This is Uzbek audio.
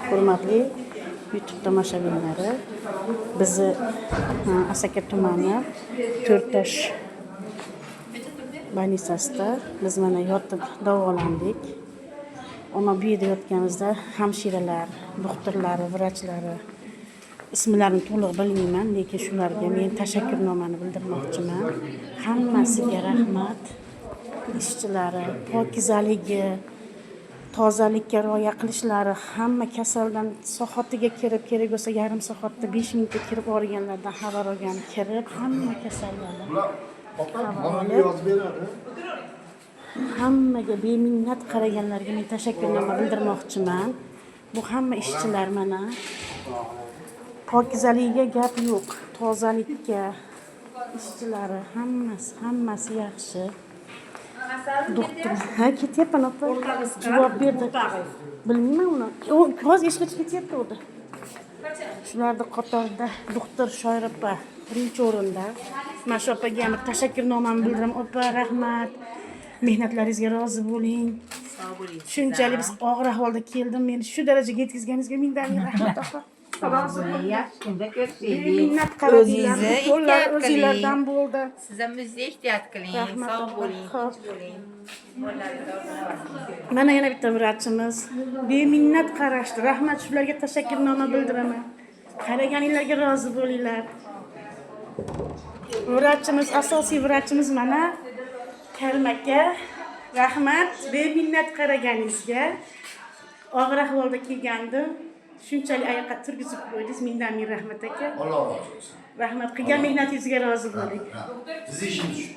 Hurmatli YouTube tomoshabinlari, bizni Asaka tumani To'rttash больницасida biz mana yotib davolandik. Ona bu yerda yotganimizda hamshiralar, doktorlari, vrachlari ismlarini to'liq bilmayman, lekin shularga men tashakkurnoma bildirmoqchiman. Hammasiga rahmat. Ishchilari, pokizaligi, tozalikka rioya qilishlari, hamma kasaldan soatiga kirib, kerak bo'lsa yarim soatda 5 minutda kirib olganlardan xabar olgan, kirib hamma kasallardan xabar olib, hammaga beminnat qaraganlarga men tashakkurnoma bildirmoqchiman. Bu hamma ishchilar mana pokizaligiga gap yo'q, tozalikka ishchilari hammasi yaxshi. Doktor, ketyapman opa. Javob berdi. Bilmayman uni. Hozir eshikka ketyapti o'zi. Shularning qatorida doktor Shoir opa birinchi o'rinda. Mana shu opaga ham tashakkurnomani bildiraman. Opa, rahmat. Mehnatlaringizga rozi bo'ling. Sog' bo'ling. Shunchalik biz og'ir ahvolda keldim. Meni shu darajaga yetkazganingizga mingdan rahmat opa. Minnat qaradinglar. Qo'llar o'zingizlardan bo'ldi. Siz ham o'zingiz ehtiyot qiling. Sog' bo'ling. Mana yana bitta vrachimiz beminnat qarashdi. Rahmat, shularga tashakkurnoma bildiraman. Qaraganinglarga rozi bo'linglar. Vrachimiz, asosiy vrachimiz mana Karim aka. Rahmat, beminnat qaraganingizga. Og'ir ahvolda kelgandim. Shunchalik oyoqqa turgizib qo'ydingiz. Mingdan ming rahmat aka. Alloh rozi bo'lsin. Rahmat, qilgan mehnatingizga rozi bo'ling. Siz ishingiz shu.